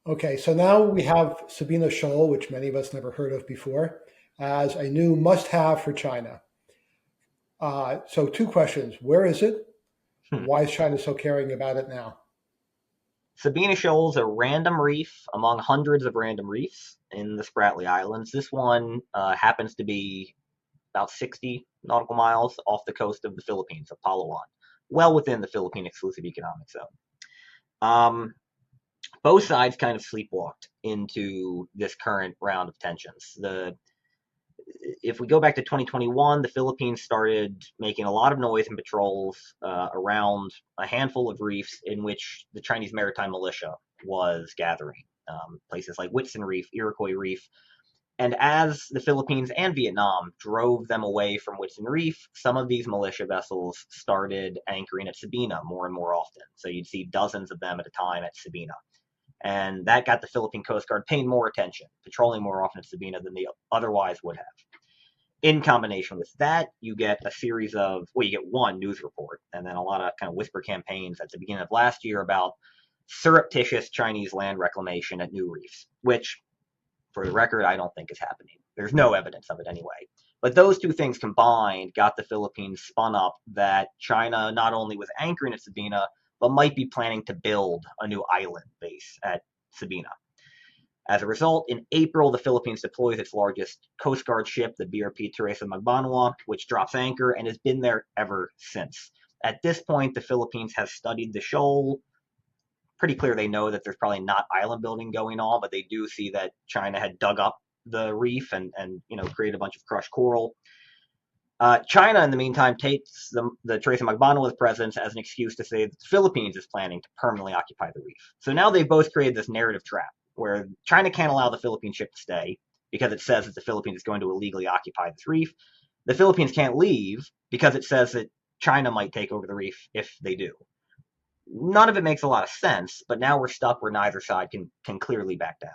Okay, so now we have Sabina Shoal, which many of us never heard of before, as a new must-have for China. So two questions: where is it? Hmm. Why is China so caring about it now? Sabina Shoal's a random reef among hundreds of random reefs in the Spratly Islands. This one happens to be about 60 nautical miles off the coast of the Philippines, of Palawan, well within the Philippine Exclusive Economic Zone. Um, both sides kind of sleepwalked into this current round of tensions. If we go back to 2021, the Philippines started making a lot of noise and patrols around a handful of reefs in which the Chinese maritime militia was gathering. Places like Whitsun Reef, Iroquois Reef. And as the Philippines and Vietnam drove them away from Whitsun Reef, some of these militia vessels started anchoring at Sabina more and more often. So you'd see dozens of them at a time at Sabina. And that got the Philippine Coast Guard paying more attention, patrolling more often at Sabina than they otherwise would have. In combination with that, you get a series of, well, you get one news report and then a lot of kind of whisper campaigns at the beginning of last year about surreptitious Chinese land reclamation at new reefs, which, for the record, I don't think is happening. There's no evidence of it anyway. But those two things combined got the Philippines spun up that China not only was anchoring at Sabina, but might be planning to build a new island base at Sabina. As a result, in April, the Philippines deploys its largest Coast Guard ship, the BRP Teresa Magbanua, which drops anchor and has been there ever since. At this point, the Philippines has studied the shoal. Pretty clear they know that there's probably not island building going on, but they do see that China had dug up the reef and created a bunch of crushed coral. China, in the meantime, takes the Teresa Magbanua's presence as an excuse to say that the Philippines is planning to permanently occupy the reef. So now they've both created this narrative trap where China can't allow the Philippine ship to stay because it says that the Philippines is going to illegally occupy this reef. The Philippines can't leave because it says that China might take over the reef if they do. None of it makes a lot of sense, but now we're stuck where neither side can clearly back down.